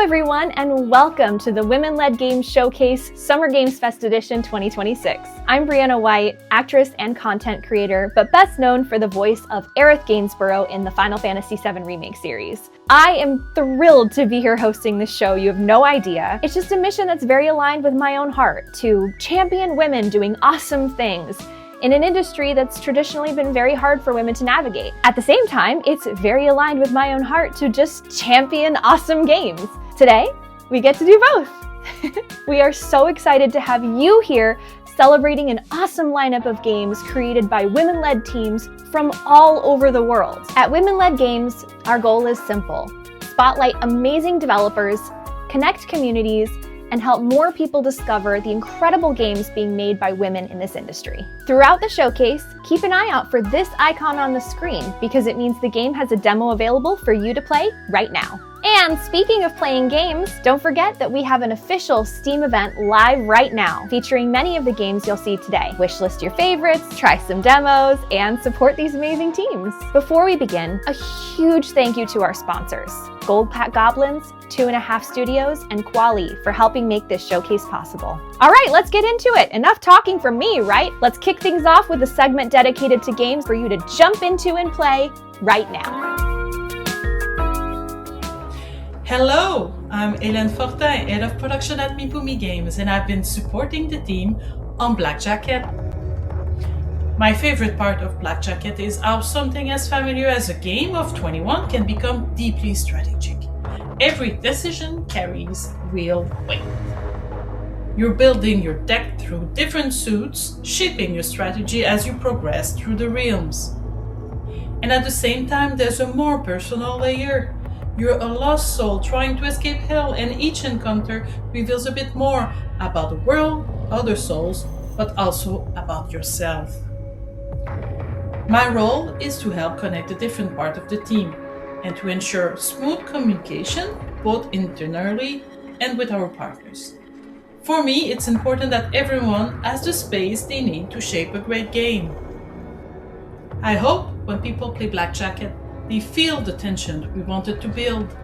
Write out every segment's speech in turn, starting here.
everyone, and welcome to the Women-Led Games Showcase Summer Games Fest Edition 2026. I'm Brianna White, actress and content creator, but best known for the voice of Aerith Gainsborough in the Final Fantasy VII Remake series. I am thrilled to be here hosting this show. You have no idea. It's just a mission that's very aligned with my own heart, to champion women doing awesome things in an industry that's traditionally been very hard for women to navigate. At the same time, it's very aligned with my own heart to just champion awesome games. Today, we get to do both. We are so excited to have you here celebrating an awesome lineup of games created by women-led teams from all over the world. At Women-Led Games, our goal is simple: spotlight amazing developers, connect communities, and help more people discover the incredible games being made by women in this industry. Throughout the showcase, keep an eye out for this icon on the screen because it means the game has a demo available for you to play right now. And speaking of playing games, don't forget that we have an official Steam event live right now, featuring many of the games you'll see today. Wishlist your favorites, try some demos, and support these amazing teams. Before we begin, a huge thank you to our sponsors, Goldpack Goblins, 2.5 Studios, and Quali for helping make this showcase possible. All right, let's get into it. Enough talking from me, right? Let's kick things off with a segment dedicated to games for you to jump into and play right now. Hello, I'm Hélène Fortin, Head of Production at Mipumi Games, and I've been supporting the team on Black Jacket. My favorite part of Black Jacket is how something as familiar as a game of 21 can become deeply strategic. Every decision carries real weight. You're building your deck through different suits, shaping your strategy as you progress through the realms. And at the same time, there's a more personal layer. You're a lost soul trying to escape hell, and each encounter reveals a bit more about the world, other souls, but also about yourself. My role is to help connect the different parts of the team and to ensure smooth communication both internally and with our partners. For me, it's important that everyone has the space they need to shape a great game. I hope when people play Black Jacket, they feel the tension we wanted to build.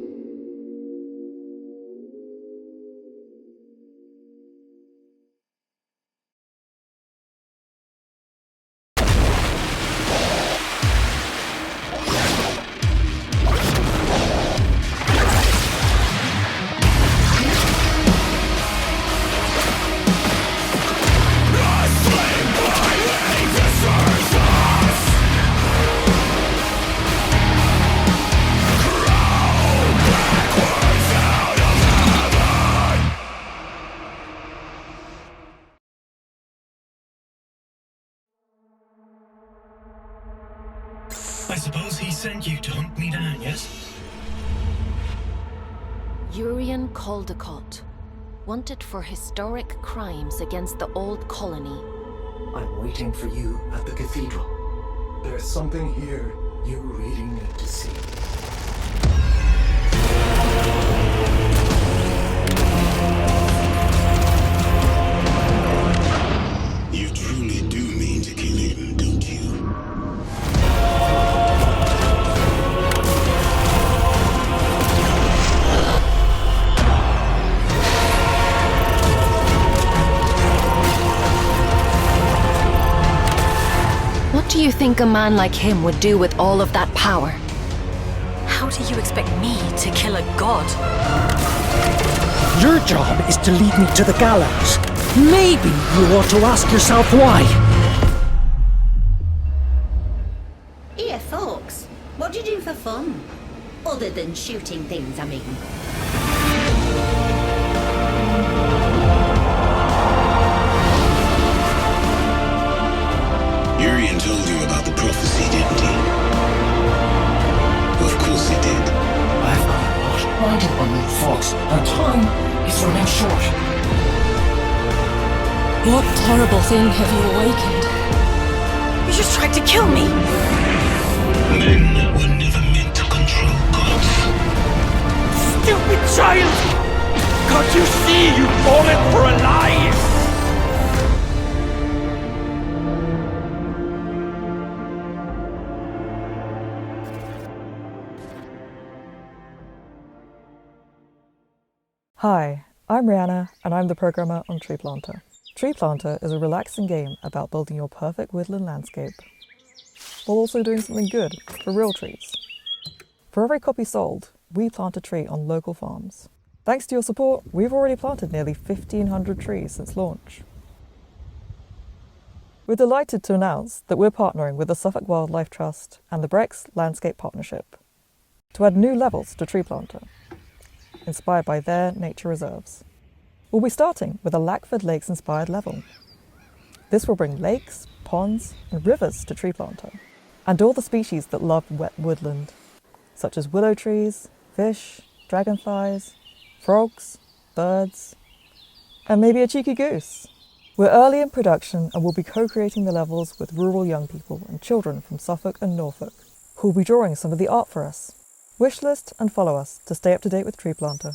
I suppose he sent you to hunt me down, yes? Urian Caldecott, wanted for historic crimes against the old colony. I'm waiting for you at the cathedral. There's something here you really need to see. You truly do mean to kill him, don't you? What do you think a man like him would do with all of that power? How do you expect me to kill a god? Your job is to lead me to the gallows. Maybe you ought to ask yourself why. Here, folks. What do you do for fun? Other than shooting things, I mean. Urian told you about the prophecy, didn't he? Of course he did. I've got a lot riding on you, folks, and time is running short. What terrible thing have you awakened? You just tried to kill me! Men were never meant to control gods. Stupid child! Can't you see you've fallen for a lie? Hi, I'm Rihanna, and I'm the programmer on Tree Planter. Tree Planter is a relaxing game about building your perfect woodland landscape, while also doing something good for real trees. For every copy sold, we plant a tree on local farms. Thanks to your support, we've already planted nearly 1,500 trees since launch. We're delighted to announce that we're partnering with the Suffolk Wildlife Trust and the Brex Landscape Partnership to add new levels to Tree Planter, inspired by their nature reserves. We'll be starting with a Lackford Lakes-inspired level. This will bring lakes, ponds, and rivers to Tree Planter, and all the species that love wet woodland, such as willow trees, fish, dragonflies, frogs, birds, and maybe a cheeky goose. We're early in production and will be co-creating the levels with rural young people and children from Suffolk and Norfolk, who will be drawing some of the art for us. Wishlist and follow us to stay up to date with Tree Planter.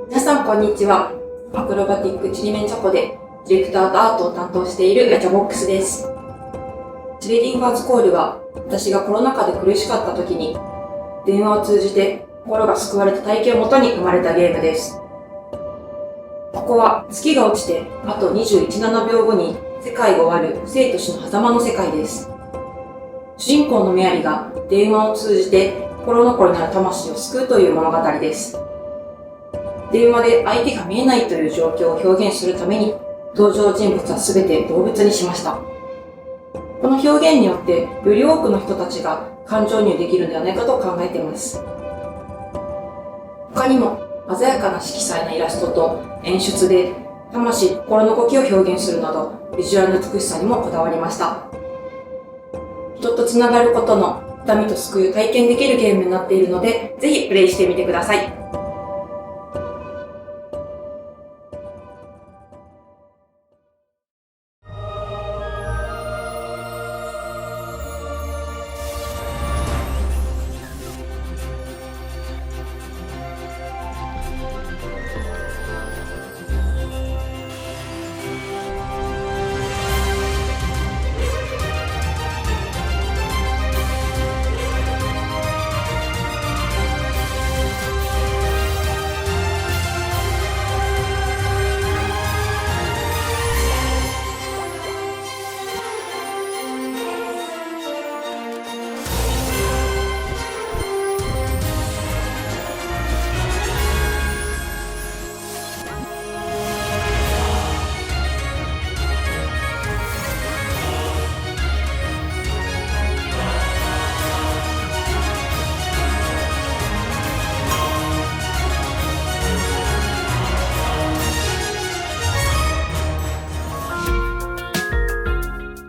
皆さんこんにちは。アクロバティックちりめんチョコでディレクターとアートを担当しているガチャボックスです。チレディンガーズコールは私がコロナ禍で苦しかった時に電話を通じて心が救われた体験をもとに生まれたゲームです。ここは月が落ちてあと21.7秒後に世界が終わる生と死の狭間の世界です。主人公のメアリが電話を通じて心残りなる魂を救うという物語です。電話で相手が見えないという状況を表現するために登場人物は全て動物にしました。この表現によってより多くの人たちが感情移入できるのではないかと考えています。他にも鮮やかな色彩のイラストと演出で魂、心の動きを表現するなどビジュアルの美しさにもこだわりました。人とつながることの痛みと救いを体験できるゲームになっているのでぜひプレイしてみてください。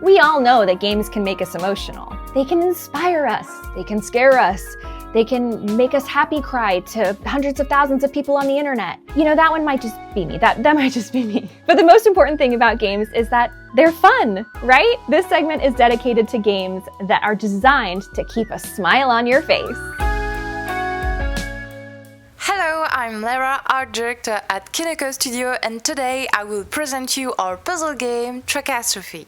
We all know that games can make us emotional. They can inspire us, they can scare us, they can make us happy cry to hundreds of thousands of people on the internet. You know, that one might just be me. That might just be me. But the most important thing about games is that they're fun, right? This segment is dedicated to games that are designed to keep a smile on your face. Hello, I'm Lara, art director at Kineko Studio, and today I will present you our puzzle game, Tracastrophe.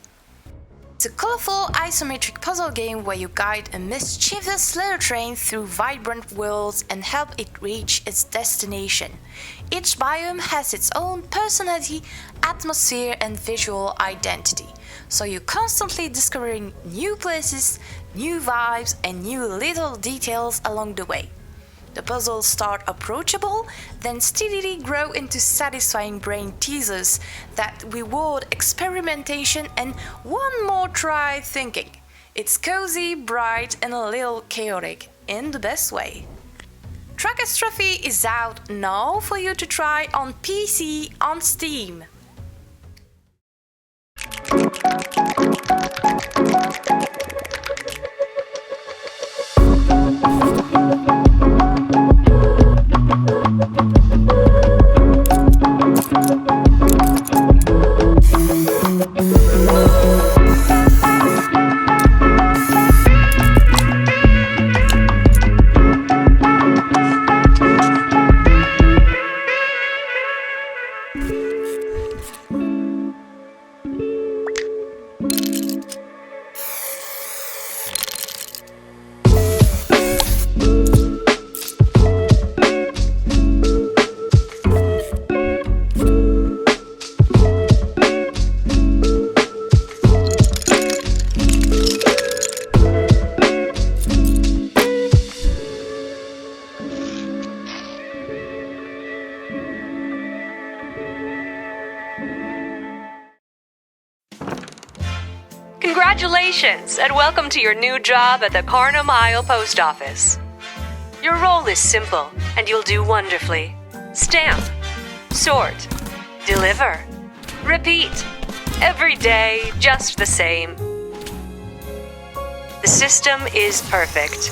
It's a colorful isometric puzzle game where you guide a mischievous little train through vibrant worlds and help it reach its destination. Each biome has its own personality, atmosphere, and visual identity, so you're constantly discovering new places, new vibes, and new little details along the way. The puzzles start approachable, then steadily grow into satisfying brain teasers that reward experimentation and one more try thinking. It's cozy, bright, and a little chaotic in the best way. Tracastrophe is out now for you to try on PC on Steam. Congratulations, and welcome to your new job at the Carno Mile Post Office. Your role is simple, and you'll do wonderfully. Stamp, sort, deliver, repeat. Every day, just the same. The system is perfect.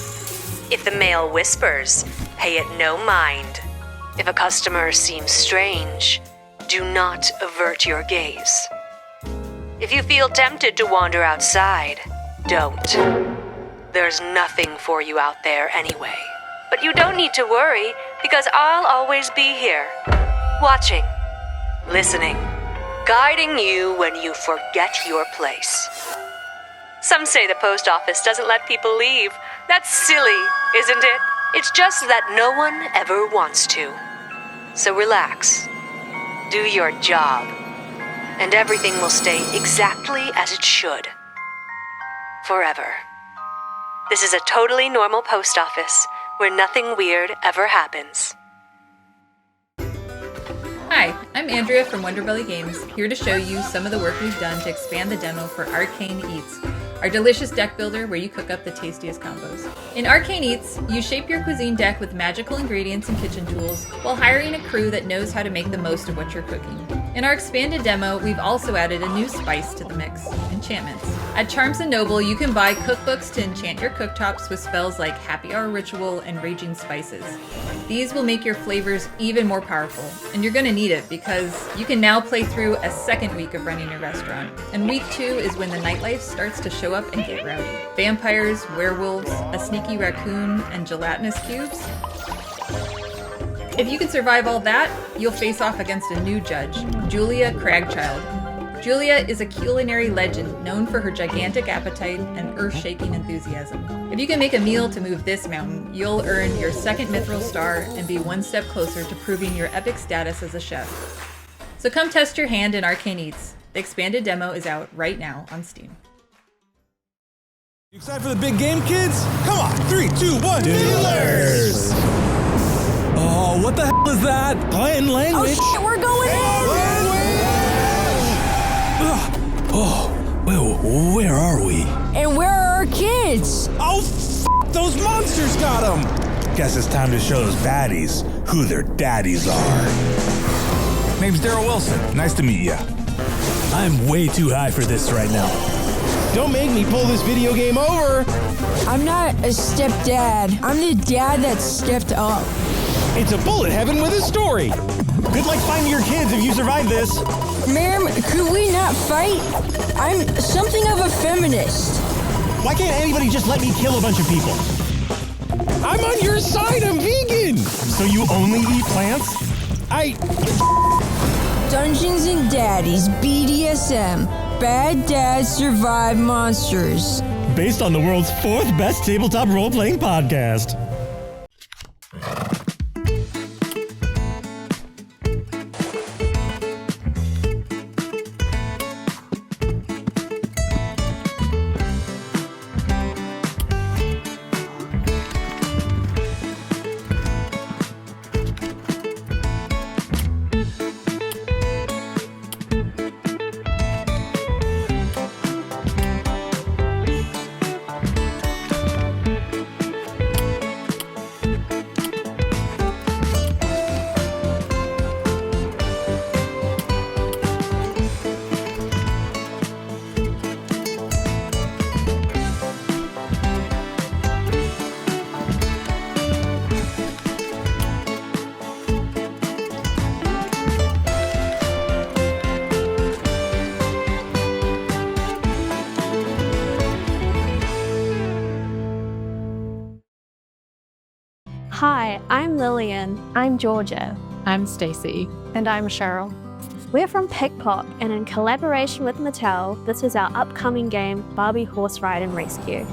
If the mail whispers, pay it no mind. If a customer seems strange, do not avert your gaze. If you feel tempted to wander outside, don't. There's nothing for you out there anyway. But you don't need to worry, because I'll always be here, watching, listening, guiding you when you forget your place. Some say the post office doesn't let people leave. That's silly, isn't it? It's just that no one ever wants to. So relax. Do your job. And everything will stay exactly as it should. Forever. This is a totally normal post office where nothing weird ever happens. Hi, I'm Andrea from Wonderbelly Games, here to show you some of the work we've done to expand the demo for Arcane Eats, our delicious deck builder where you cook up the tastiest combos. In Arcane Eats, you shape your cuisine deck with magical ingredients and kitchen tools while hiring a crew that knows how to make the most of what you're cooking. In our expanded demo, we've also added a new spice to the mix, enchantments. At Charms & Noble, you can buy cookbooks to enchant your cooktops with spells like Happy Hour Ritual and Raging Spices. These will make your flavors even more powerful, and you're gonna need it because you can now play through a second week of running your restaurant. And week 2 is when the nightlife starts to show up and get rowdy. Vampires, werewolves, a sneaky raccoon, and gelatinous cubes. If you can survive all that, you'll face off against a new judge, Julia Cragchild. Julia is a culinary legend known for her gigantic appetite and earth-shaking enthusiasm. If you can make a meal to move this mountain, you'll earn your second mithril star and be one step closer to proving your epic status as a chef. So come test your hand in Arcane Eats. The expanded demo is out right now on Steam. You excited for the big game, kids? Come on, 3, 2, 1, dealers! Oh, what the hell is that? Plain language. Oh shit, we're going in! Oh, where are we? And where are our kids? Oh, those monsters got them! Guess it's time to show those baddies who their daddies are. Name's Daryl Wilson. Nice to meet ya. I'm way too high for this right now. Don't make me pull this video game over! I'm not a stepdad. I'm the dad that stepped up. It's a bullet heaven with a story! Good luck finding your kids if you survive this! Ma'am, could we not fight? I'm something of a feminist. Why can't anybody just let me kill a bunch of people? I'm on your side, I'm vegan! So you only eat plants? Dungeons and Daddies, BDSM. Bad dads survive monsters. Based on the world's 4th best tabletop role-playing podcast. Hi, I'm Lillian. I'm Georgia. I'm Stacy. And I'm Cheryl. We're from Pickpock, and in collaboration with Mattel, this is our upcoming game, Barbie Horse Ride and Rescue.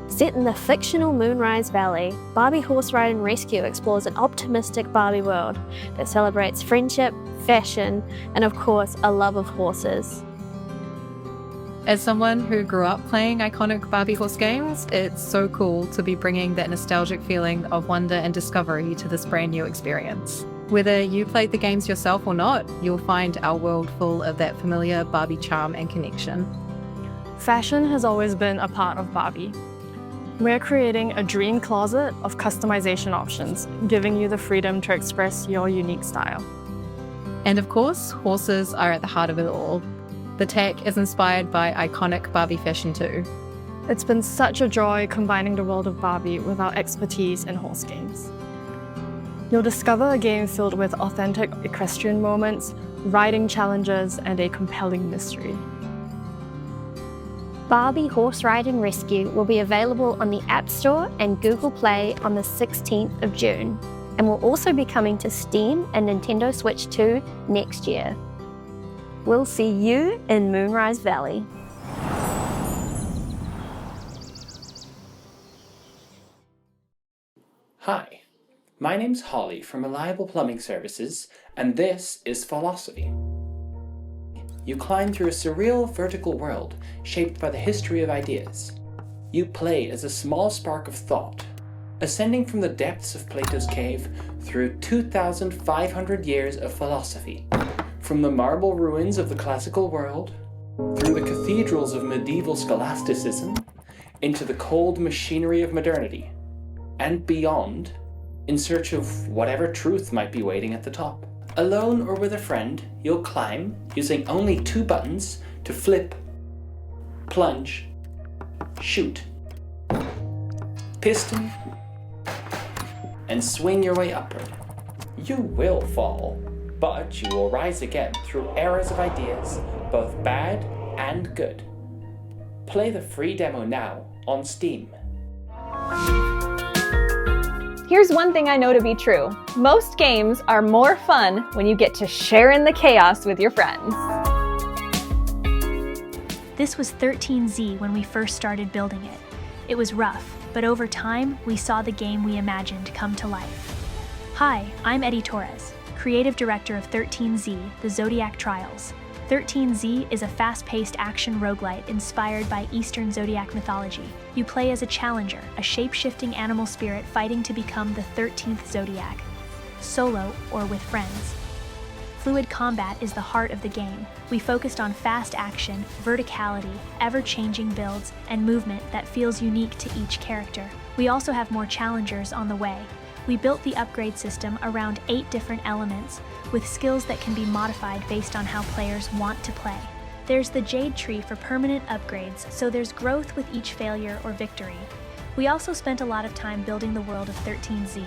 Set in the fictional Moonrise Valley, Barbie Horse Ride and Rescue explores an optimistic Barbie world that celebrates friendship, fashion, and of course, a love of horses. As someone who grew up playing iconic Barbie horse games, it's so cool to be bringing that nostalgic feeling of wonder and discovery to this brand new experience. Whether you played the games yourself or not, you'll find our world full of that familiar Barbie charm and connection. Fashion has always been a part of Barbie. We're creating a dream closet of customization options, giving you the freedom to express your unique style. And of course, horses are at the heart of it all. The tech is inspired by iconic Barbie fashion too. It's been such a joy combining the world of Barbie with our expertise in horse games. You'll discover a game filled with authentic equestrian moments, riding challenges, and a compelling mystery. Barbie Horse Ride and Rescue will be available on the App Store and Google Play on the 16th of June, and will also be coming to Steam and Nintendo Switch 2 next year. We'll see you in Moonrise Valley. Hi, my name's Holly from Reliable Plumbing Services, and this is Philosophy. You climb through a surreal vertical world shaped by the history of ideas. You play as a small spark of thought, ascending from the depths of Plato's cave through 2,500 years of philosophy. From the marble ruins of the classical world, through the cathedrals of medieval scholasticism, into the cold machinery of modernity, and beyond, in search of whatever truth might be waiting at the top. Alone or with a friend, you'll climb using only 2 buttons to flip, plunge, shoot, piston, and swing your way upward. You will fall, but you will rise again through eras of ideas, both bad and good. Play the free demo now on Steam. Here's one thing I know to be true. Most games are more fun when you get to share in the chaos with your friends. This was 13Z when we first started building it. It was rough, but over time, we saw the game we imagined come to life. Hi, I'm Eddie Torres, Creative Director of 13Z, The Zodiac Trials. 13Z is a fast-paced action roguelite inspired by Eastern Zodiac mythology. You play as a challenger, a shape-shifting animal spirit fighting to become the 13th Zodiac, solo or with friends. Fluid combat is the heart of the game. We focused on fast action, verticality, ever-changing builds, and movement that feels unique to each character. We also have more challengers on the way. We built the upgrade system around 8 different elements, with skills that can be modified based on how players want to play. There's the Jade Tree for permanent upgrades, so there's growth with each failure or victory. We also spent a lot of time building the world of 13Z,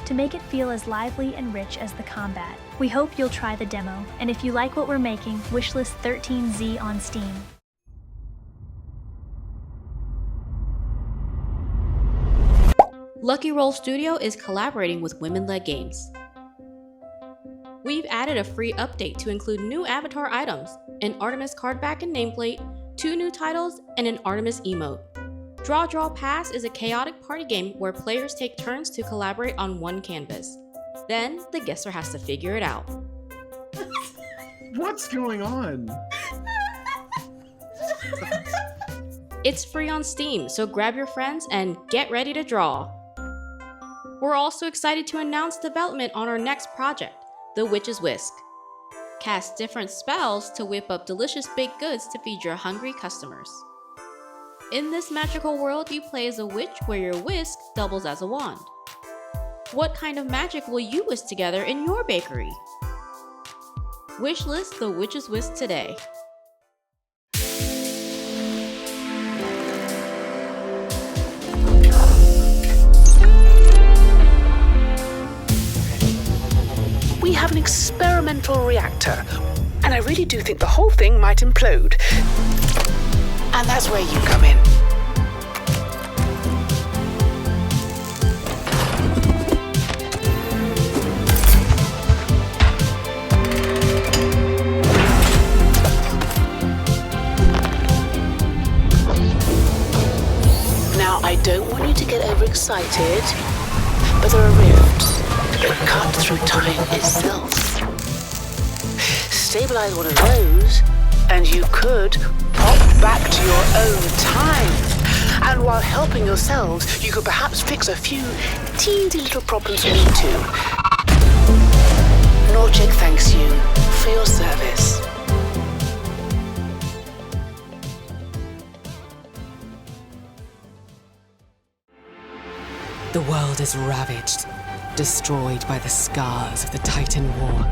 to make it feel as lively and rich as the combat. We hope you'll try the demo, and if you like what we're making, wishlist 13Z on Steam. Lucky Roll Studio is collaborating with Women-Led Games. We've added a free update to include new avatar items, an Artemis card back and nameplate, 2 new titles, and an Artemis emote. Draw Pass is a chaotic party game where players take turns to collaborate on one canvas. Then, the guesser has to figure it out. What's going on? It's free on Steam, so grab your friends and get ready to draw. We're also excited to announce development on our next project, The Witch's Whisk. Cast different spells to whip up delicious baked goods to feed your hungry customers. In this magical world, you play as a witch where your whisk doubles as a wand. What kind of magic will you whisk together in your bakery? Wishlist The Witch's Whisk today. We have an experimental reactor, and I really do think the whole thing might implode. And that's where you come in. Now, I don't want you to get overexcited, but there are rifts that cut through time itself. Stabilize one of those, and you could pop back to your own time. And while helping yourselves, you could perhaps fix a few teensy little problems for me too. Norchik thanks you for your service. The world is ravaged, destroyed by the scars of the Titan War.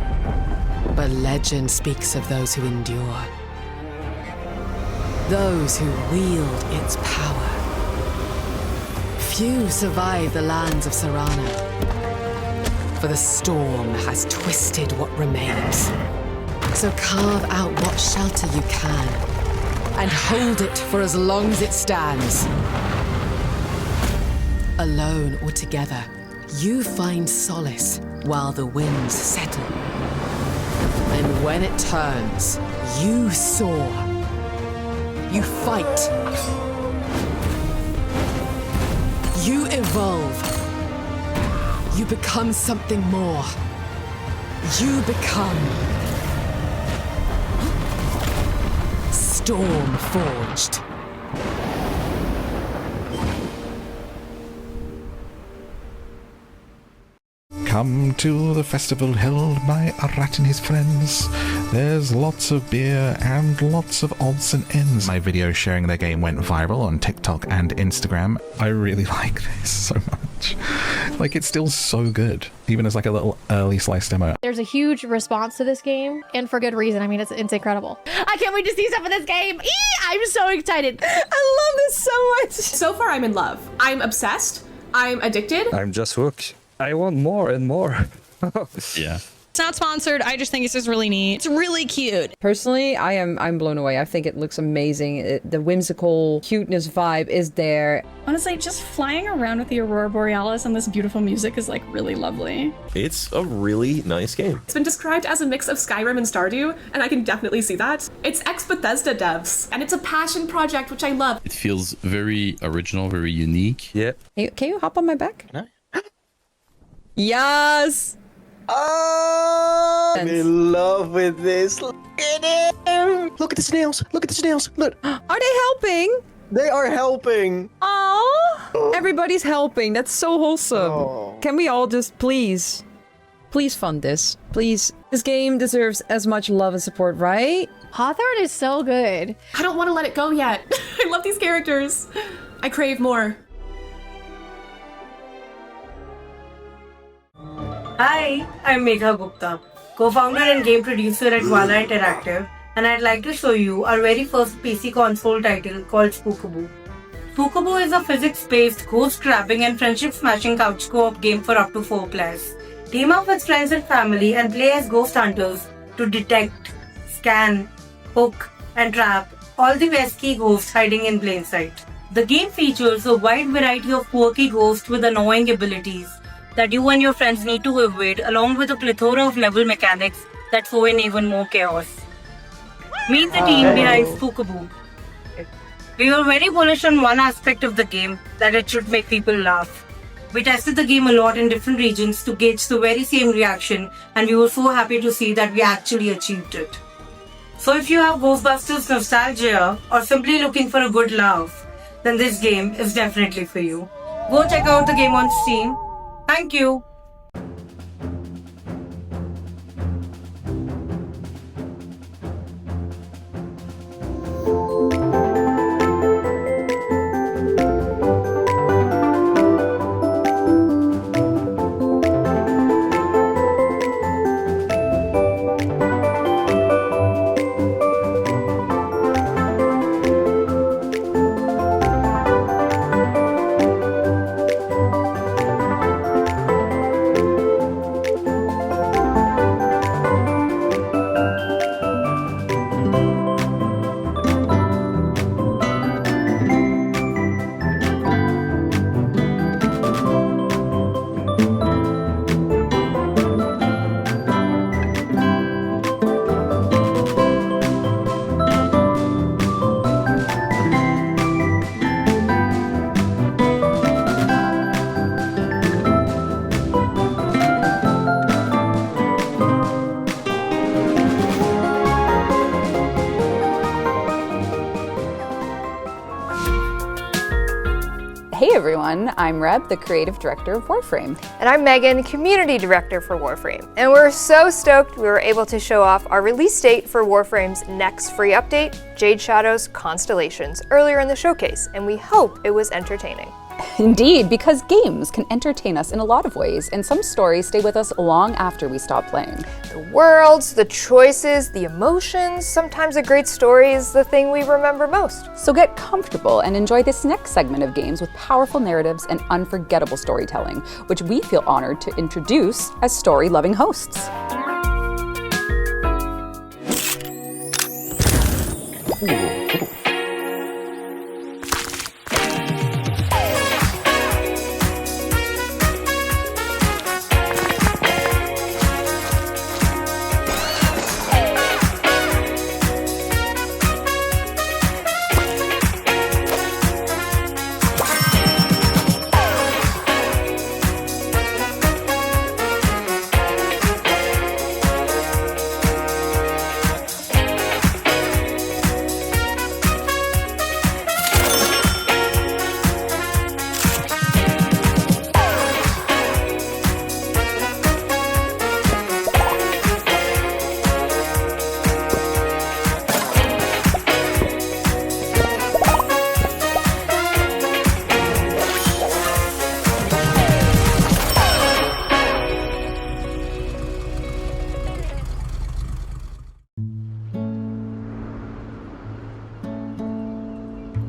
But legend speaks of those who endure. Those who wield its power. Few survive the lands of Serana, for the storm has twisted what remains. So carve out what shelter you can, and hold it for as long as it stands. Alone or together, you find solace while the winds settle. And when it turns, you soar. You fight. You evolve. You become something more. You become Stormforged. Come to the festival held by a rat and his friends. There's lots of beer and lots of odds and ends. My video sharing their game went viral on TikTok and Instagram. I really like this so much. Like, it's still so good, even as like a little early slice demo. There's a huge response to this game, and for good reason. I mean, it's incredible. I can't wait to see some of this game. I'm so excited. I love this so much. So far, I'm in love. I'm obsessed. I'm addicted. I'm just hooked. I want more and more. Yeah. It's not sponsored. I just think it's just really neat. It's really cute. Personally, I'm blown away. I think it looks amazing. The whimsical cuteness vibe is there. Honestly, just flying around with the Aurora Borealis and this beautiful music is like really lovely. It's a really nice game. It's been described as a mix of Skyrim and Stardew, and I can definitely see that. It's ex-Bethesda devs, and it's a passion project, which I love. It feels very original, very unique. Yeah. Can you hop on my back? Can I? Yes! Oh, I'm in love with this. Look at him! Look at the snails! Look at the snails! Look! Are they helping? They are helping! Oh, everybody's helping. That's so wholesome. Oh. Can we all just please fund this? Please. This game deserves as much love and support, right? Hawthorne is so good. I don't want to let it go yet. I love these characters. I crave more. Hi, I'm Megha Gupta, co-founder and game producer at Vala Interactive, and I'd like to show you our very first PC console title called Spookaboo. Spookaboo is a physics-based ghost-trapping and friendship-smashing couch co-op game for up to 4 players. Team up with friends and family and play as ghost hunters to detect, scan, hook, and trap all the pesky ghosts hiding in plain sight. The game features a wide variety of quirky ghosts with annoying abilities that you and your friends need to evade, along with a plethora of level mechanics that throw in even more chaos. Meet the team behind Spookaboo. We were very bullish on one aspect of the game, that it should make people laugh. We tested the game a lot in different regions to gauge the very same reaction, and we were so happy to see that we actually achieved it. So if you have Ghostbusters nostalgia or simply looking for a good laugh, then this game is definitely for you. Go check out the game on Steam. Thank you. Hey everyone, I'm Reb, the creative director of Warframe. And I'm Megan, community director for Warframe. And we're so stoked we were able to show off our release date for Warframe's next free update, Jade Shadow's Constellations, earlier in the showcase, and we hope it was entertaining. Indeed, because games can entertain us in a lot of ways, and some stories stay with us long after we stop playing. The worlds, the choices, the emotions, sometimes a great story is the thing we remember most. So get comfortable and enjoy this next segment of games with powerful narratives and unforgettable storytelling, which we feel honored to introduce as story-loving hosts.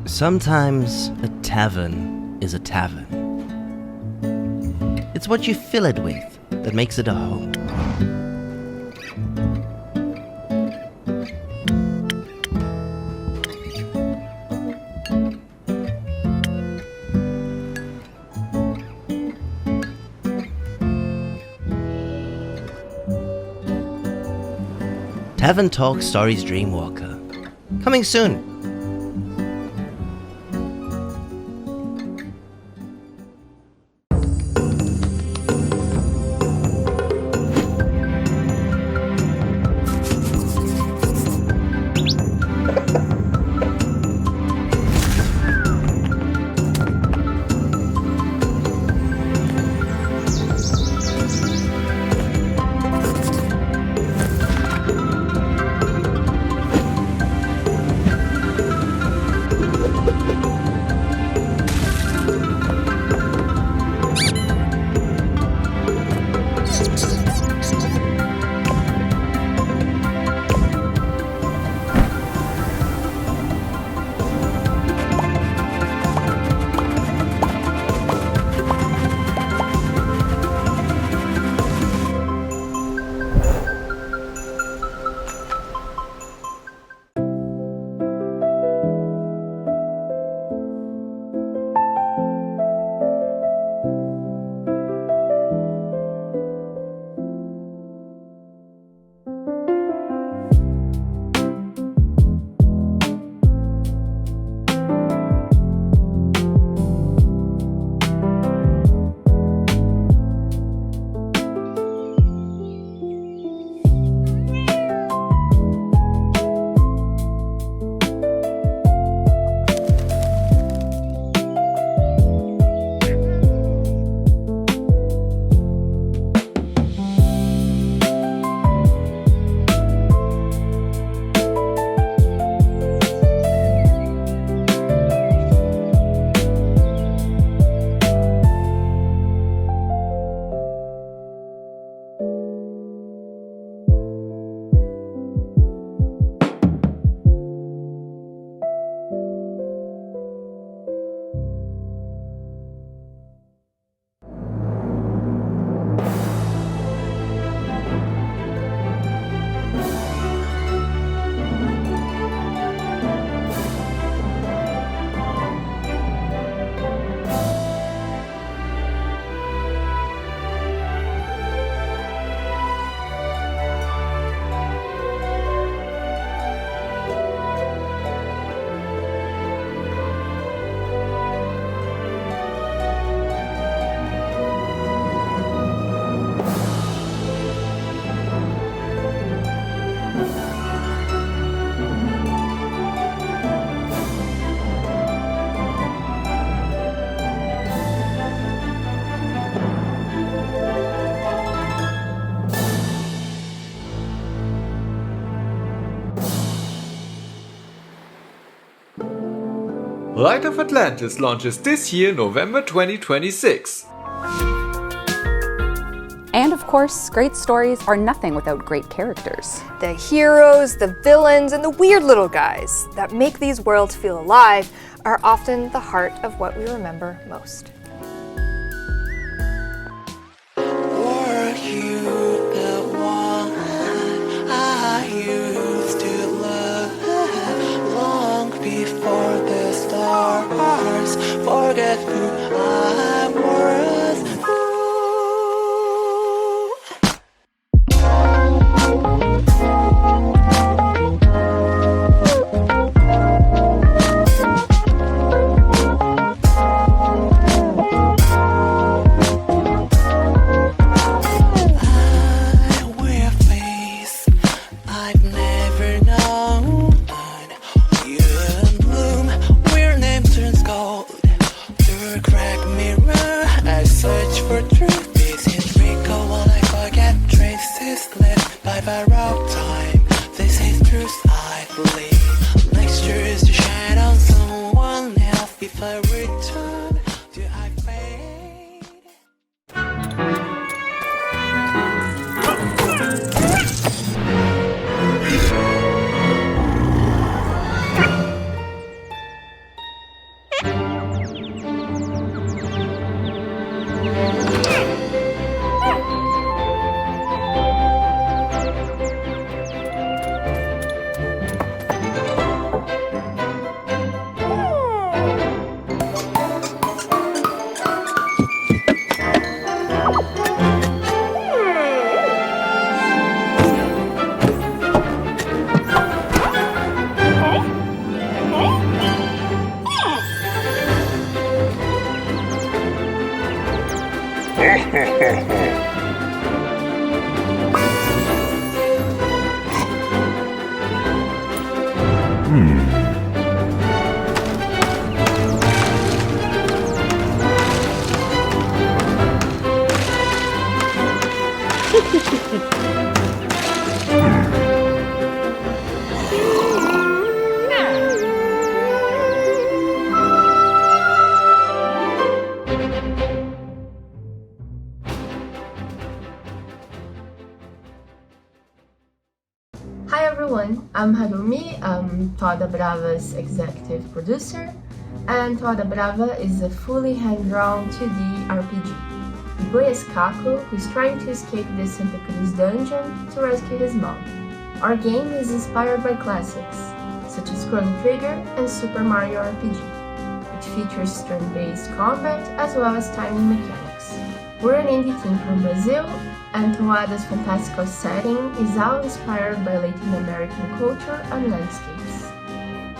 Sometimes a tavern is a tavern. It's what you fill it with that makes it a home. Tavern Talk Stories Dreamwalker. Coming soon. Light of Atlantis launches this year, November 2026. And of course, great stories are nothing without great characters. The heroes, the villains, and the weird little guys that make these worlds feel alive are often the heart of what we remember most. Were you the one I used to love long before the stars forget who I was? Hi everyone, I'm Harumi, I'm Toda Brava's executive producer, and Toda Brava is a fully hand-drawn 2D RPG. We play as Kako, who's trying to escape the Santa Cruz dungeon to rescue his mom. Our game is inspired by classics, such as Chrono Trigger and Super Mario RPG, which features turn-based combat as well as timing mechanics. We're an indie team from Brazil, and Toada's fantastical setting is all inspired by Latin American culture and landscapes.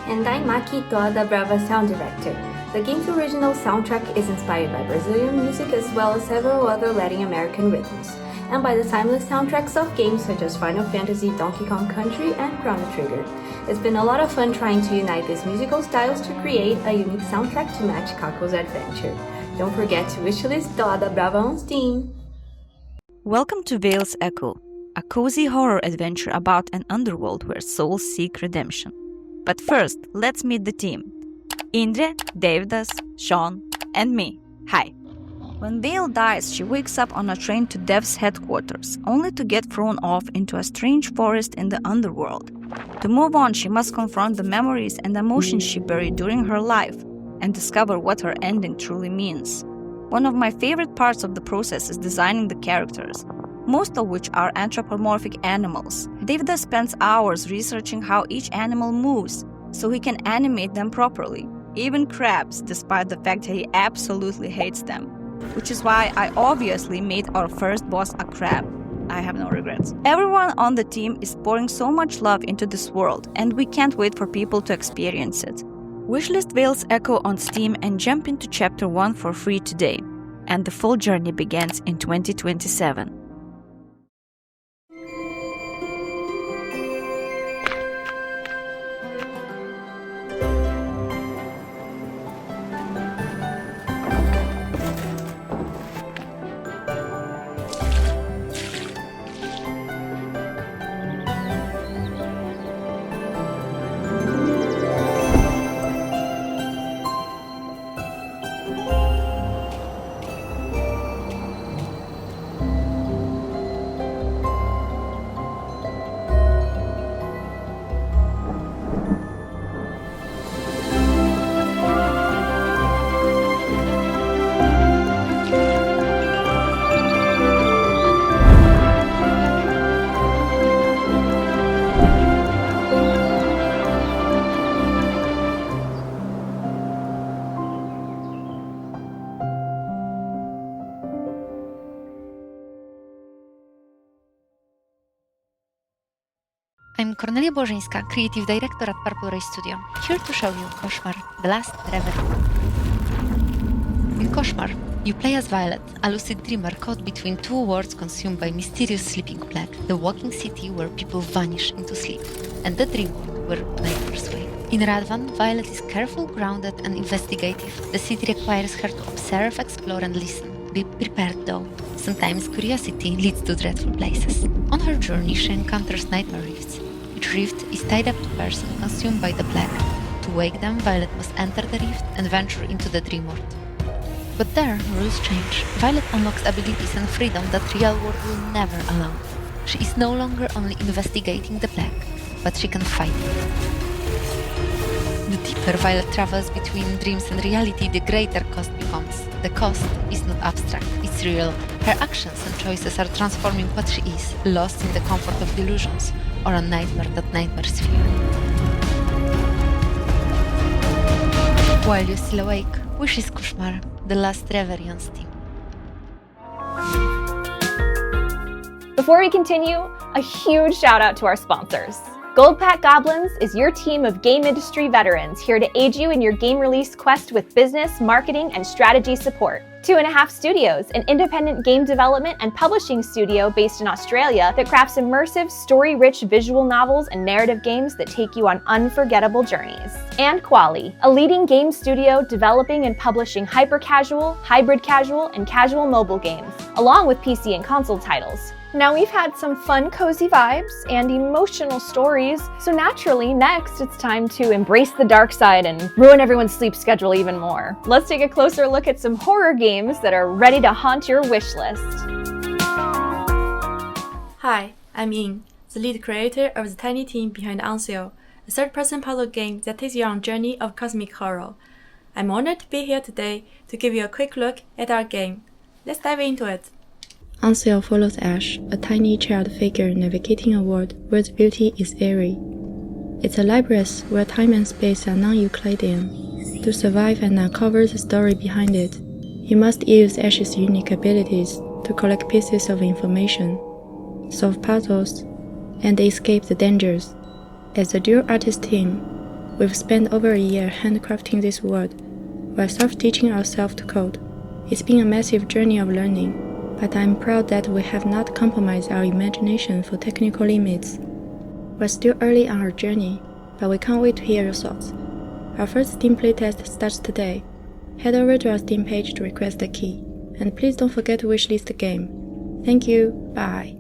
And I'm Maki, Toda Brava sound director. The game's original soundtrack is inspired by Brazilian music as well as several other Latin American rhythms, and by the timeless soundtracks of games such as Final Fantasy, Donkey Kong Country, and Chrono Trigger. It's been a lot of fun trying to unite these musical styles to create a unique soundtrack to match Kako's adventure. Don't forget to wishlist Toda Brava on Steam! Welcome to Veil's Echo, a cozy horror adventure about an underworld where souls seek redemption. But first, let's meet the team. Indre, Davidas, Sean, and me. Hi. When Veil dies, she wakes up on a train to Dev's headquarters, only to get thrown off into a strange forest in the underworld. To move on, she must confront the memories and emotions she buried during her life, and discover what her ending truly means. One of my favorite parts of the process is designing the characters, most of which are anthropomorphic animals. Davidas spends hours researching how each animal moves, so he can animate them properly, even crabs, despite the fact that he absolutely hates them. Which is why I obviously made our first boss a crab. I have no regrets. Everyone on the team is pouring so much love into this world, and we can't wait for people to experience it. Wishlist Veil's Echo on Steam and jump into Chapter 1 for free today. And the full journey begins in 2027. I'm Kornelia Bożyńska, Creative Director at Purple Ray Studio, here to show you Koszmar, The Last Reverie. In Koszmar, you play as Violet, a lucid dreamer caught between two worlds consumed by mysterious sleeping plague, the walking city where people vanish into sleep, and the dream world where nightmares reign. In Radvan, Violet is careful, grounded, and investigative. The city requires her to observe, explore, and listen. Be prepared though. Sometimes curiosity leads to dreadful places. On her journey, she encounters nightmare rifts. Each rift is tied up to a person consumed by the plague. To wake them, Violet must enter the rift and venture into the dream world. But there, rules change. Violet unlocks abilities and freedom that real world will never allow. She is no longer only investigating the plague, but she can fight it. The deeper Violet travels between dreams and reality, the greater cost becomes. The cost is not abstract, it's real. Her actions and choices are transforming what she is, lost in the comfort of delusions, or a nightmare that nightmares fear. While you're still awake, wishes Koszmar, The Last Reverie on Steam. Before we continue, a huge shout out to our sponsors. Goldpack Goblins is your team of game industry veterans here to aid you in your game release quest with business, marketing, and strategy support. 2.5 Studios, an independent game development and publishing studio based in Australia that crafts immersive, story-rich visual novels and narrative games that take you on unforgettable journeys. And Quali, a leading game studio developing and publishing hyper-casual, hybrid casual, and casual mobile games, along with PC and console titles. Now we've had some fun, cozy vibes and emotional stories, so naturally, next it's time to embrace the dark side and ruin everyone's sleep schedule even more. Let's take a closer look at some horror games that are ready to haunt your wish list. Hi, I'm Ying, the lead creator of the tiny team behind Unseal, a third-person puzzle game that takes you on a journey of cosmic horror. I'm honored to be here today to give you a quick look at our game. Let's dive into it. Unseal follows Ash, a tiny child figure navigating a world where the beauty is eerie. It's a labyrinth where time and space are non-Euclidean. To survive and uncover the story behind it, you must use Ash's unique abilities to collect pieces of information, solve puzzles, and escape the dangers. As a dual artist team, we've spent over a year handcrafting this world while self-teaching ourselves to code. It's been a massive journey of learning, but I'm proud that we have not compromised our imagination for technical limits. We're still early on our journey, but we can't wait to hear your thoughts. Our first Steam playtest starts today. Head over to our Steam page to request a key, and please don't forget to wishlist the game. Thank you, bye.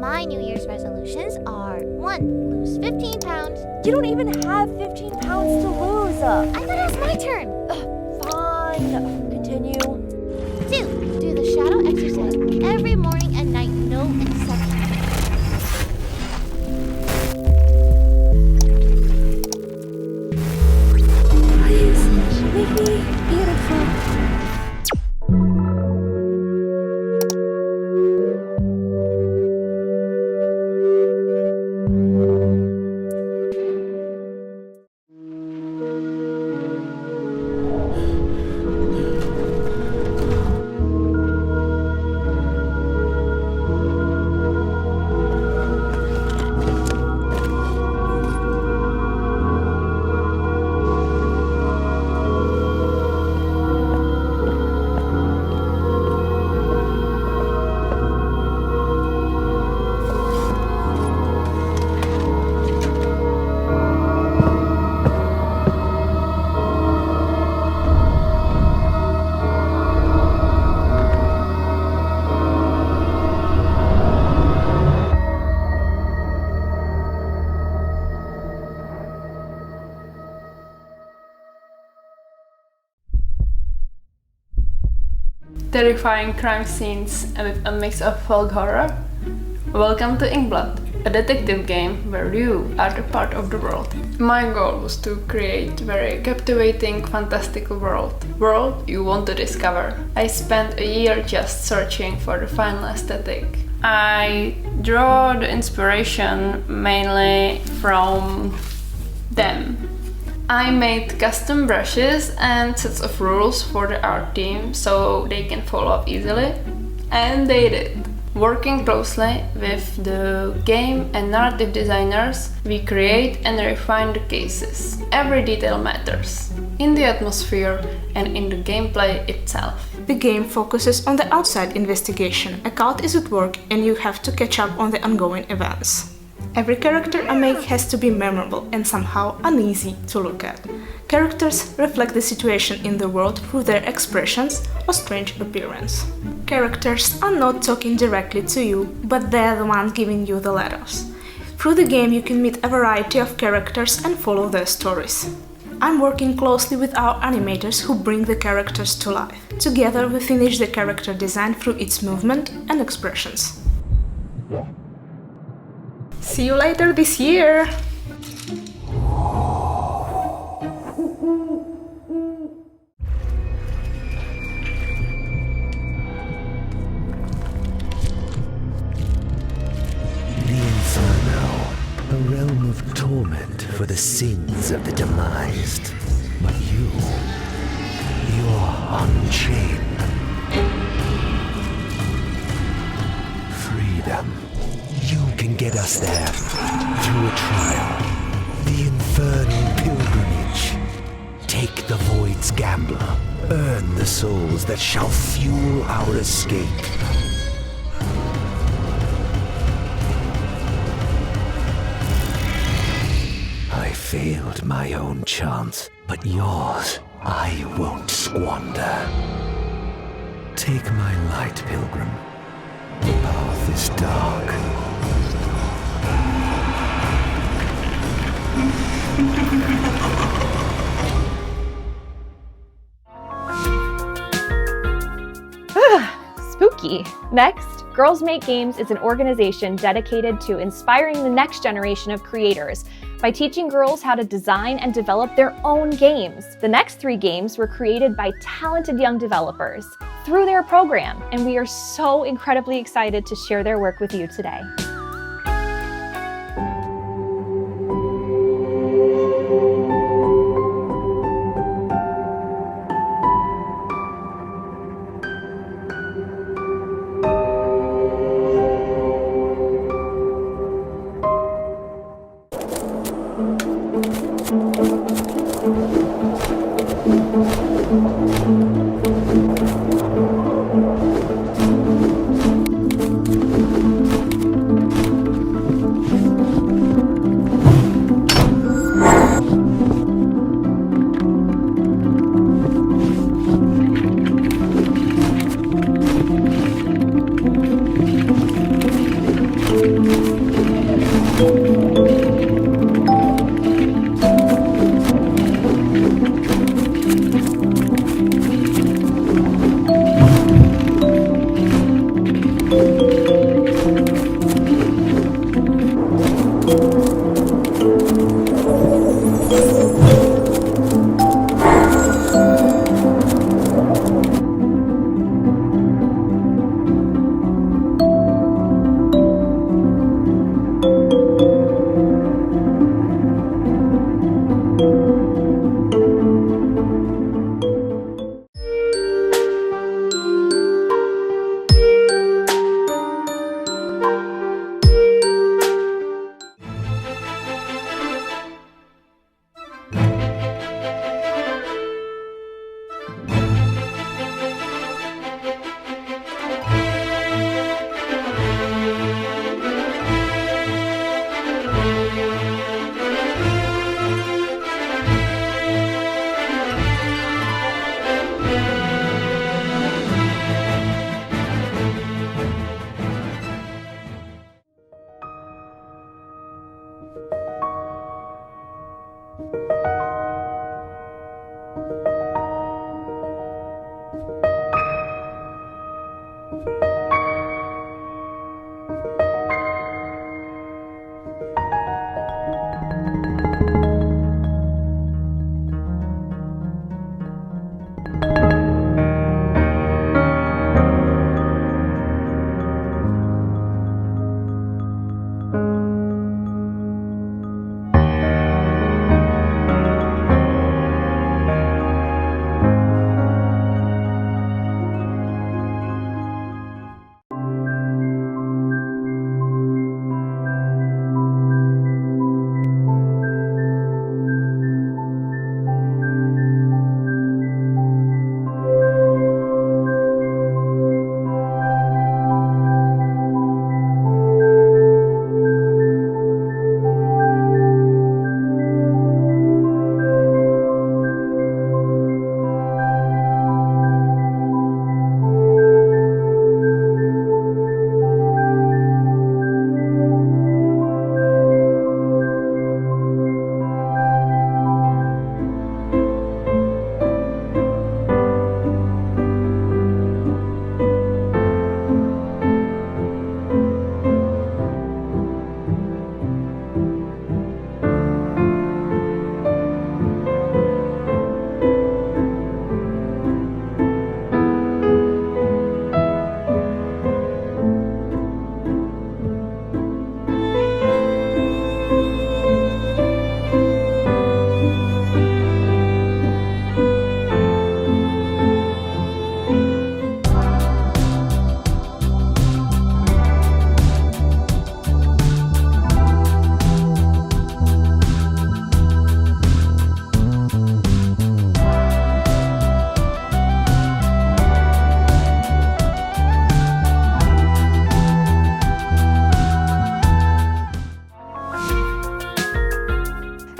My New Year's resolutions are 1. Lose 15 pounds. You don't even have 15 pounds to lose. I thought it was my turn. Fine. Continue. 2. Do the shadow exercise every morning and night, no exception. Please, make me beautiful. terrifying crime scenes with a mix of folk horror. Welcome to Inkblot, a detective game where you are the part of the world. My goal was to create very captivating, fantastical world you want to discover. I spent a year just searching for the final aesthetic. I draw the inspiration mainly from them. I made custom brushes and sets of rules for the art team so they can follow up easily, and they did. Working closely with the game and narrative designers, we create and refine the cases. Every detail matters, in the atmosphere and in the gameplay itself. The game focuses on the outside investigation. A cult is at work and you have to catch up on the ongoing events. Every character I make has to be memorable and somehow uneasy to look at. Characters reflect the situation in the world through their expressions or strange appearance. Characters are not talking directly to you, but they're the ones giving you the letters. Through the game you can meet a variety of characters and follow their stories. I'm working closely with our animators who bring the characters to life. Together we finish the character design through its movement and expressions. See you later this year! The Inferno, a realm of torment for the sins of the demised. But you're unchained. Freedom. You can get us there through a trial. The Infernal Pilgrimage. Take the Void's Gambler. Earn the souls that shall fuel our escape. I failed my own chance, but yours I won't squander. Take my light, Pilgrim. The path is dark. Spooky. Next, Girls Make Games is an organization dedicated to inspiring the next generation of creators by teaching girls how to design and develop their own games. The next 3 games were created by talented young developers through their program, and we are so incredibly excited to share their work with you today.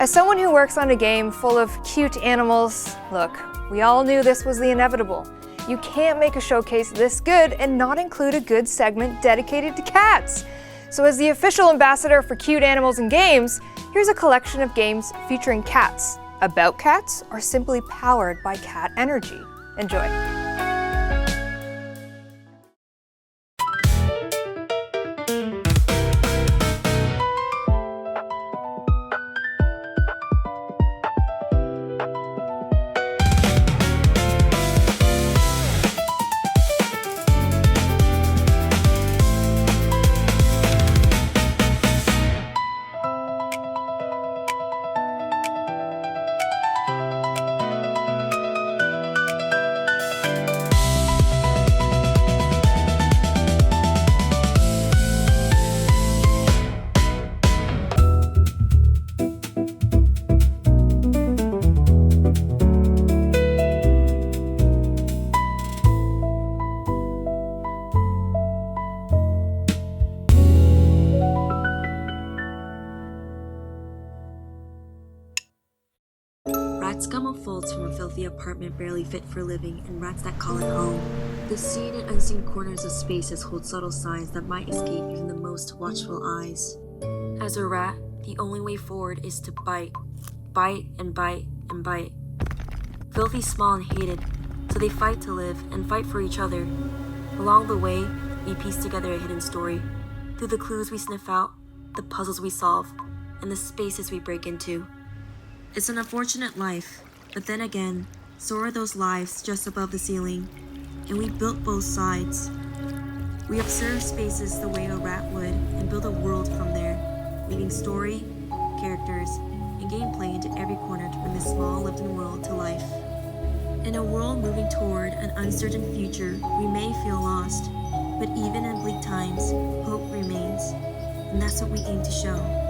As someone who works on a game full of cute animals, look, we all knew this was the inevitable. You can't make a showcase this good and not include a good segment dedicated to cats. So as the official ambassador for cute animals in games, here's a collection of games featuring cats, about cats, or simply powered by cat energy. Enjoy. Rats come up folds from a filthy apartment barely fit for living, and rats that call it home. The seen and unseen corners of spaces hold subtle signs that might escape even the most watchful eyes. As a rat, the only way forward is to bite. Bite and bite and bite. Filthy, small, and hated, so they fight to live and fight for each other. Along the way, we piece together a hidden story. Through the clues we sniff out, the puzzles we solve, and the spaces we break into. It's an unfortunate life, but then again, so are those lives just above the ceiling, and we built both sides. We observe spaces the way a rat would and build a world from there, weaving story, characters, and gameplay into every corner to bring this small lived-in world to life. In a world moving toward an uncertain future, we may feel lost, but even in bleak times, hope remains, and that's what we aim to show.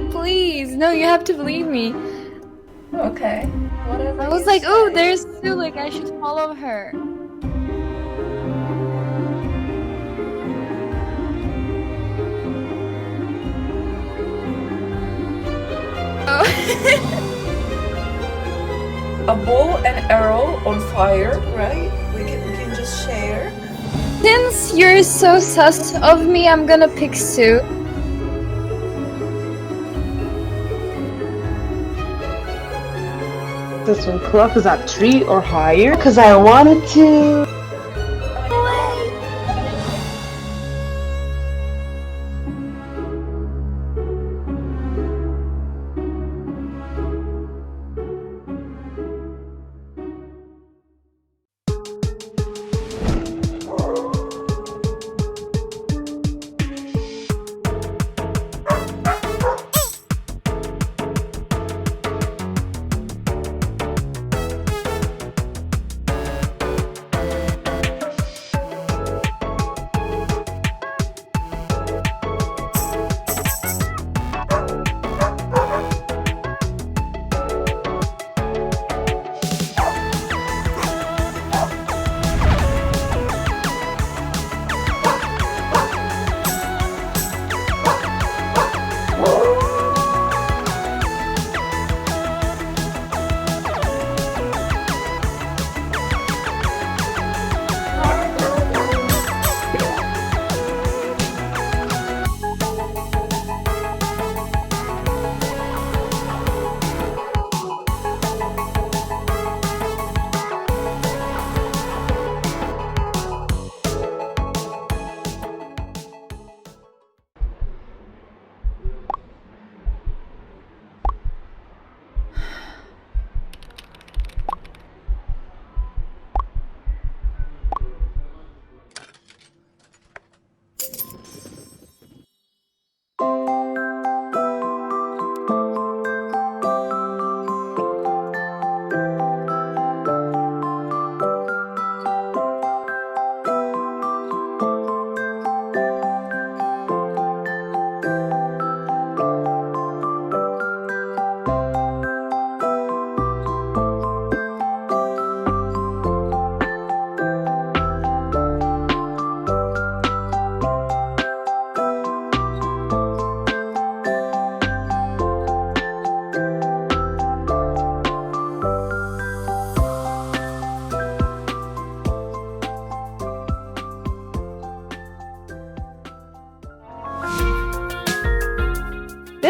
Please, no, you have to believe me. Okay. Whatever. I was like, oh, there's Sue, like I should follow her. Oh. A bow and arrow on fire, right? We can just share. Since you're so sus of me, I'm gonna pick Sue. This one clock is at 3 or higher because I wanted to.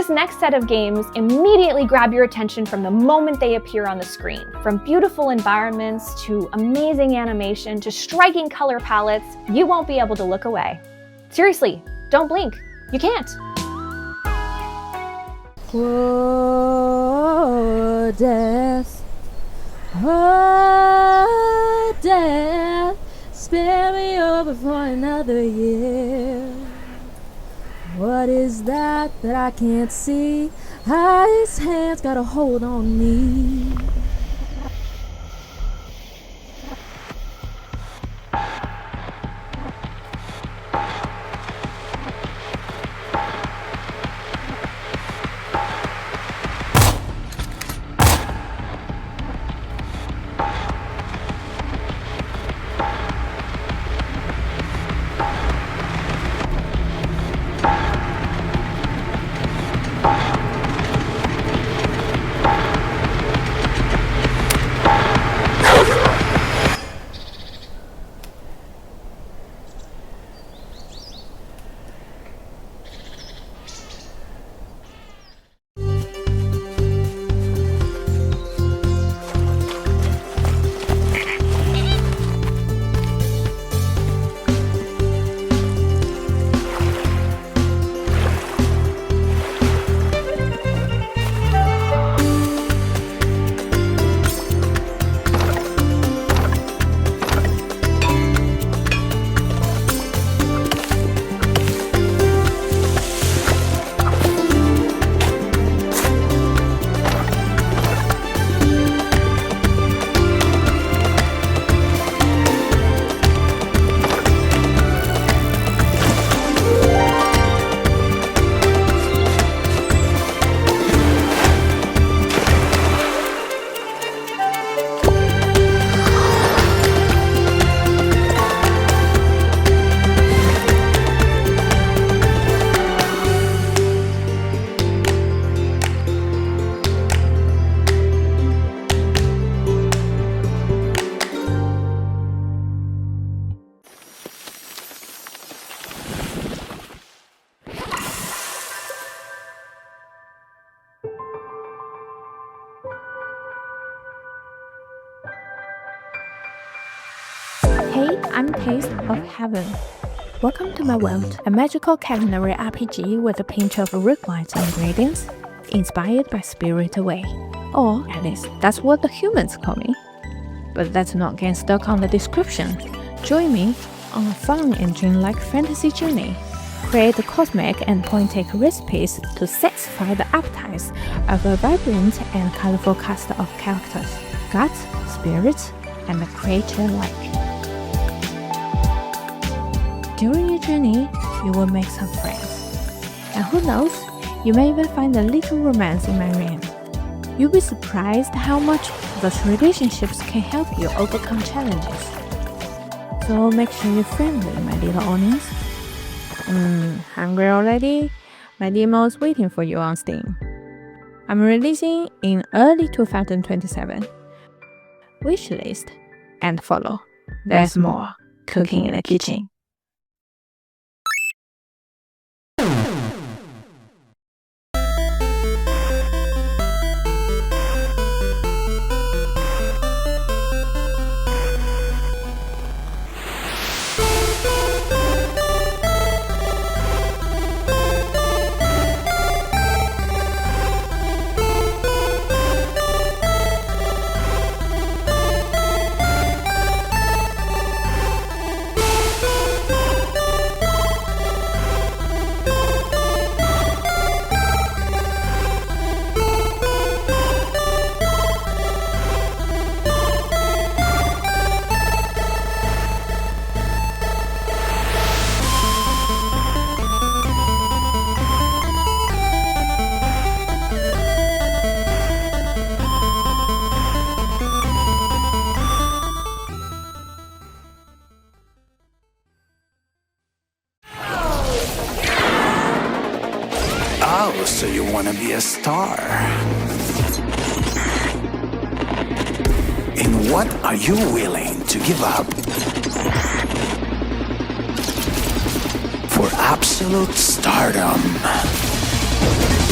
This next set of games immediately grab your attention from the moment they appear on the screen. From beautiful environments to amazing animation to striking color palettes, you won't be able to look away. Seriously, don't blink. You can't. Oh, death. Oh, death. Spare me over for another year. What is that I can't see? His hands got a hold on me. Hey, I'm Taste of Heaven. Welcome to my world, a magical culinary RPG with a pinch of roguelite ingredients, inspired by Spirit Away. Or at least that's what the humans call me. But let's not get stuck on the description. Join me on a fun and dreamlike fantasy journey. Create cosmic and poetic recipes to satisfy the appetites of a vibrant and colorful cast of characters, gods, spirits, and creature alike. During your journey, you will make some friends. And who knows, you may even find a little romance in my reign. You'll be surprised how much those relationships can help you overcome challenges. So make sure you're friendly, my little audience. Hungry already? My demo is waiting for you on Steam. I'm releasing in early 2027. Wishlist and follow. There's more cooking in the kitchen. Oh, so you want to be a star? And what are you willing to give up for absolute stardom?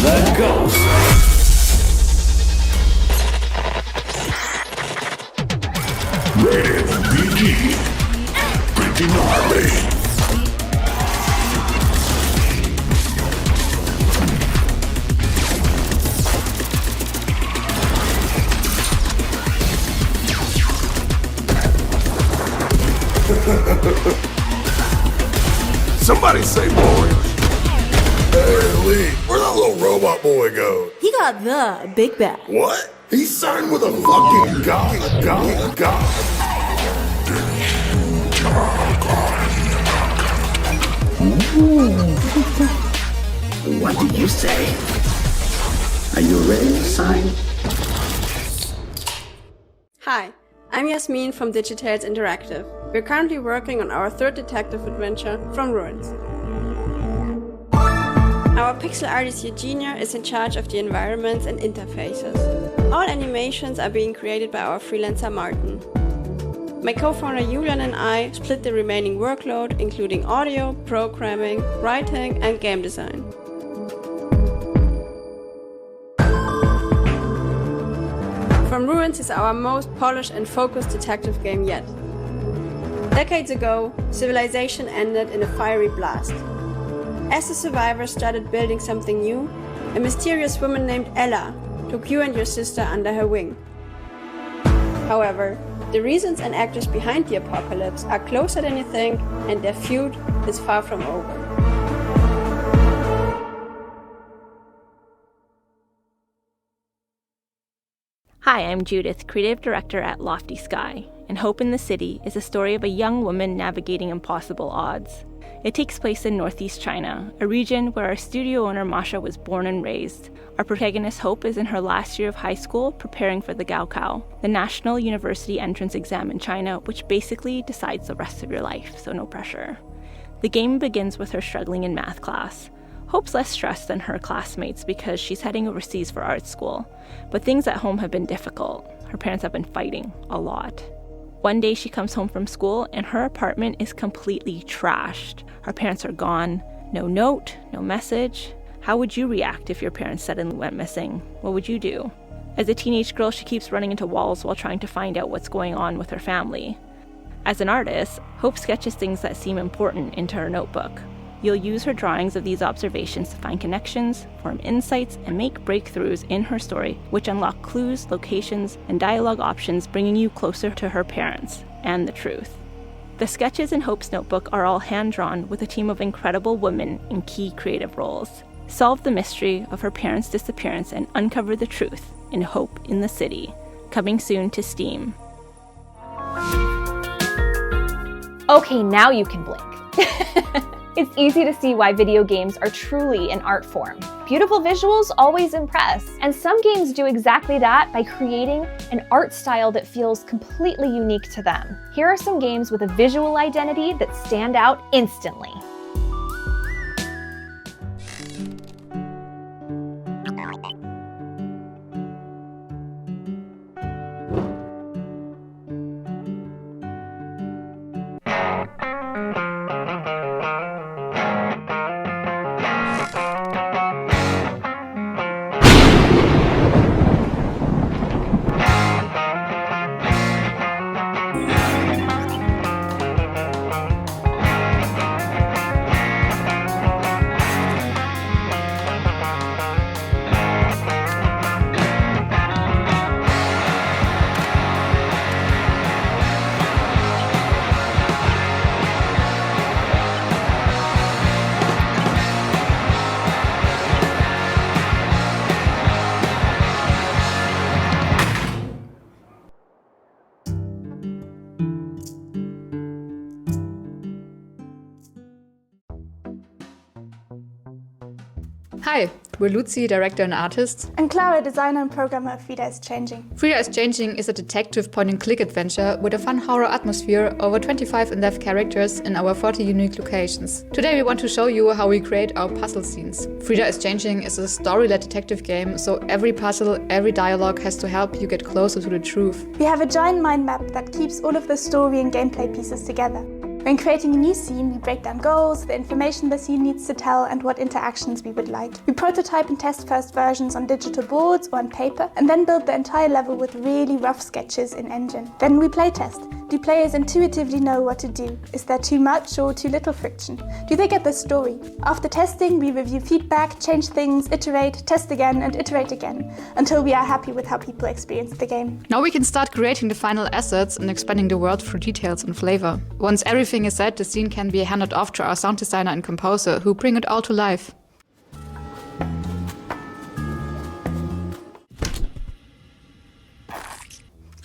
The Ghost. Rated PG. Pretty gnarly. Somebody say boy. Hey, Lee, where'd that little robot boy go? He got the big bag. What? He signed with a fucking god. What did you say? Are you ready to sign? Hi, I'm Yasmin from Digitales Interactive. We're currently working on our third detective adventure, From Ruins. Our pixel artist Eugenia is in charge of the environments and interfaces. All animations are being created by our freelancer Martin. My co-founder Julian and I split the remaining workload, including audio, programming, writing, and game design. From Ruins is our most polished and focused detective game yet. Decades ago, civilization ended in a fiery blast. As the survivors started building something new, a mysterious woman named Ella took you and your sister under her wing. However, the reasons and actors behind the apocalypse are closer than you think, and their feud is far from over. Hi, I'm Judith, Creative Director at Lofty Sky, and Hope in the City is a story of a young woman navigating impossible odds. It takes place in northeast China, a region where our studio owner Masha was born and raised. Our protagonist Hope is in her last year of high school preparing for the Gaokao, the national university entrance exam in China, which basically decides the rest of your life, so no pressure. The game begins with her struggling in math class. Hope's less stressed than her classmates because she's heading overseas for art school, but things at home have been difficult. Her parents have been fighting a lot. One day she comes home from school and her apartment is completely trashed. Her parents are gone, no note, no message. How would you react if your parents suddenly went missing? What would you do? As a teenage girl, she keeps running into walls while trying to find out what's going on with her family. As an artist, Hope sketches things that seem important into her notebook. You'll use her drawings of these observations to find connections, form insights, and make breakthroughs in her story, which unlock clues, locations, and dialogue options, bringing you closer to her parents and the truth. The sketches in Hope's notebook are all hand-drawn with a team of incredible women in key creative roles. Solve the mystery of her parents' disappearance and uncover the truth in Hope in the City, coming soon to Steam. Okay, now you can blink. It's easy to see why video games are truly an art form. Beautiful visuals always impress, and some games do exactly that by creating an art style that feels completely unique to them. Here are some games with a visual identity that stand out instantly. Hi, we're Lucy, director and artist. And Clara, designer and programmer of Frida is Changing. Frida is Changing is a detective point-and-click adventure with a fun horror atmosphere, over 25 in-depth characters in our 40 unique locations. Today we want to show you how we create our puzzle scenes. Frida is Changing is a story-led detective game, so every puzzle, every dialogue has to help you get closer to the truth. We have a giant mind map that keeps all of the story and gameplay pieces together. When creating a new scene, we break down goals, the information the scene needs to tell, and what interactions we would like. We prototype and test first versions on digital boards or on paper, and then build the entire level with really rough sketches in Engine. Then we playtest. Do players intuitively know what to do? Is there too much or too little friction? Do they get the story? After testing, we review feedback, change things, iterate, test again, and iterate again, until we are happy with how people experience the game. Now we can start creating the final assets and expanding the world through details and flavor. Once everything is set, the scene can be handed off to our sound designer and composer, who bring it all to life.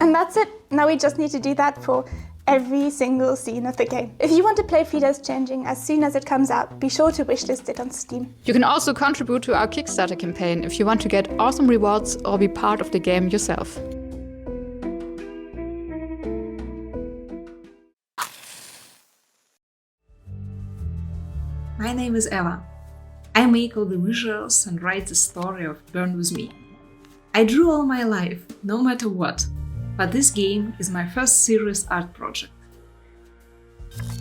And that's it. Now we just need to do that for every single scene of the game. If you want to play Frida's Changing as soon as it comes out, be sure to wishlist it on Steam. You can also contribute to our Kickstarter campaign if you want to get awesome rewards or be part of the game yourself. My name is Eva. I make all the visuals and write the story of Burn With Me. I drew all my life, no matter what, but this game is my first serious art project.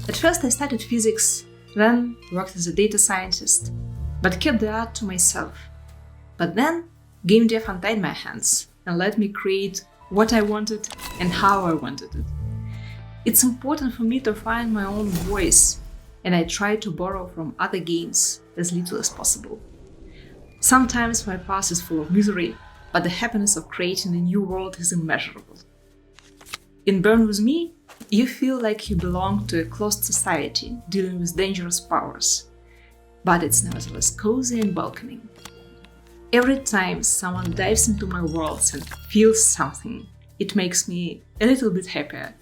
At first I studied physics, then worked as a data scientist, but kept the art to myself. But then game dev untied my hands and let me create what I wanted and how I wanted it. It's important for me to find my own voice, and I try to borrow from other games as little as possible. Sometimes my past is full of misery, but the happiness of creating a new world is immeasurable. In Burn With Me, you feel like you belong to a closed society dealing with dangerous powers, but it's nevertheless cozy and welcoming. Every time someone dives into my worlds and feels something, it makes me a little bit happier.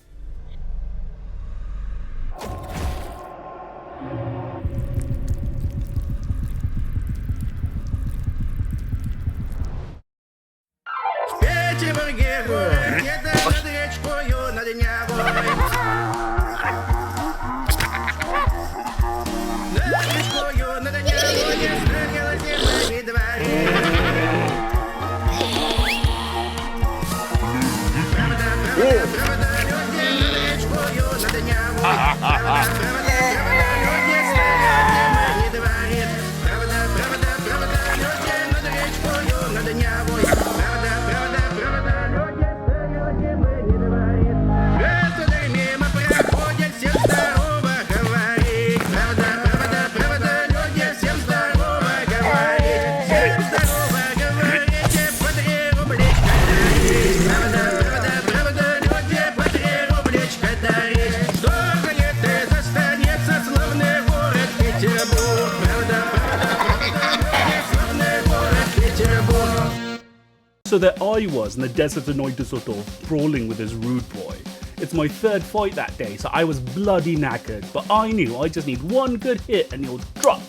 So there I was in the desert of Neudesdorf, brawling with this rude boy. It's my third fight that day, so I was bloody knackered, but I knew I just need one good hit and he'll drop.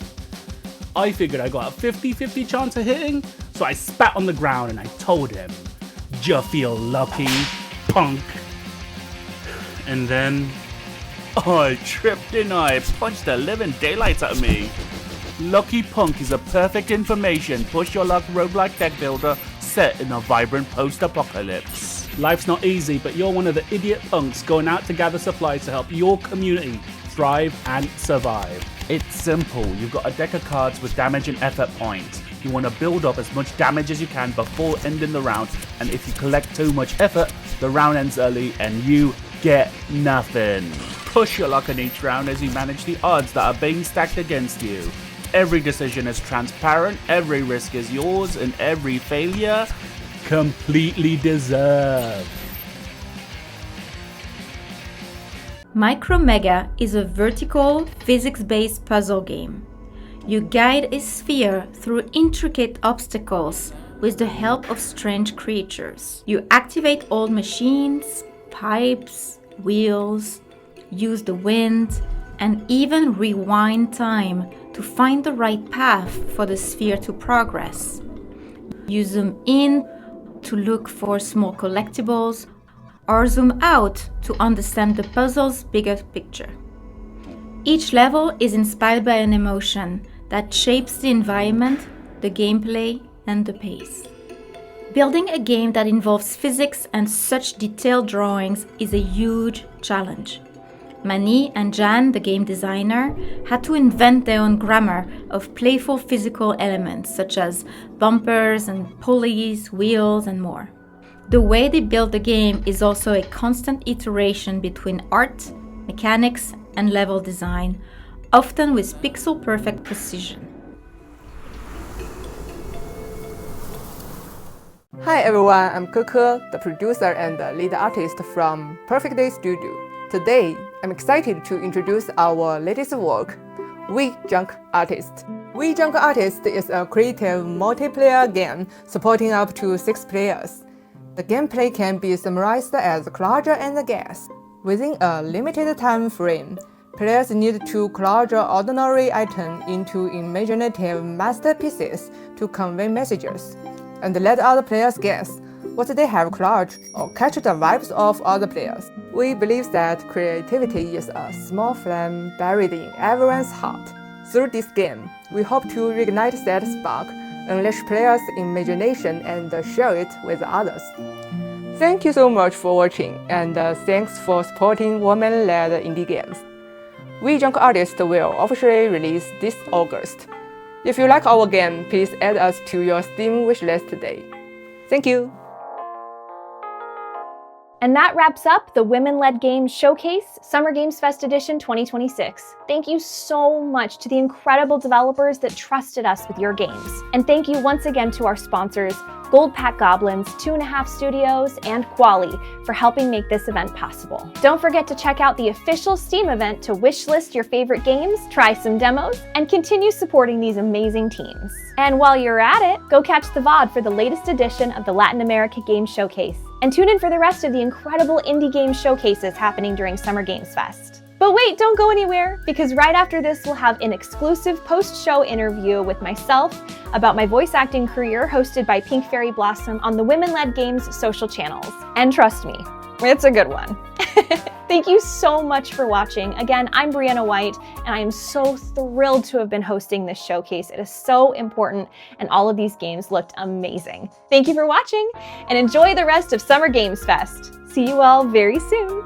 I figured I got a 50-50 chance of hitting, so I spat on the ground and I told him, "Ya feel lucky, punk?" And then I tripped, didn't I? Punched the living daylights out of me. Lucky Punk is a perfect information push your luck roguelike deck builder set in a vibrant post-apocalypse. Life's not easy, but you're one of the idiot punks going out to gather supplies to help your community thrive and survive. It's simple. You've got a deck of cards with damage and effort points. You want to build up as much damage as you can before ending the round, and if you collect too much effort, the round ends early and you get nothing. Push your luck in each round as you manage the odds that are being stacked against you. Every decision is transparent, every risk is yours, and every failure completely deserved. Micro Mega is a vertical, physics-based puzzle game. You guide a sphere through intricate obstacles with the help of strange creatures. You activate old machines, pipes, wheels, use the wind, and even rewind time to find the right path for the sphere to progress. You zoom in to look for small collectibles, or zoom out to understand the puzzle's bigger picture. Each level is inspired by an emotion that shapes the environment, the gameplay, and the pace. Building a game that involves physics and such detailed drawings is a huge challenge. Mani and Jan, the game designer, had to invent their own grammar of playful physical elements such as bumpers and pulleys, wheels, and more. The way they build the game is also a constant iteration between art, mechanics, and level design, often with pixel-perfect precision. Hi everyone, I'm Keke, the producer and the lead artist from Perfect Day Studio. Today, I'm excited to introduce our latest work, We Junk Artist. We Junk Artist is a creative multiplayer game supporting up to 6 players. The gameplay can be summarized as collage and guess. Within a limited time frame, players need to collage ordinary items into imaginative masterpieces to convey messages, and let other players guess what they have collaged or catch the vibes of other players. We believe that creativity is a small flame buried in everyone's heart. Through this game, we hope to reignite that spark, unleash players' imagination, and share it with others. Thank you so much for watching, and thanks for supporting women-led indie games. We Junk Artist will officially release this August. If you like our game, please add us to your Steam wishlist today. Thank you! And that wraps up the Women-Led Games Showcase Summer Games Fest Edition 2026. Thank you so much to the incredible developers that trusted us with your games. And thank you once again to our sponsors, Gold Pack Goblins, 2.5 Studios, and Quali for helping make this event possible. Don't forget to check out the official Steam event to wishlist your favorite games, try some demos, and continue supporting these amazing teams. And while you're at it, go catch the VOD for the latest edition of the Latin America Games Showcase. And tune in for the rest of the incredible indie game showcases happening during Summer Games Fest. But wait, don't go anywhere, because right after this we'll have an exclusive post-show interview with myself about my voice acting career hosted by Pink Fairy Blossom on the Women-Led Games social channels. And trust me, it's a good one. Thank you so much for watching. Again, I'm Brianna White, and I am so thrilled to have been hosting this showcase. It is so important, and all of these games looked amazing. Thank you for watching, and enjoy the rest of Summer Games Fest. See you all very soon.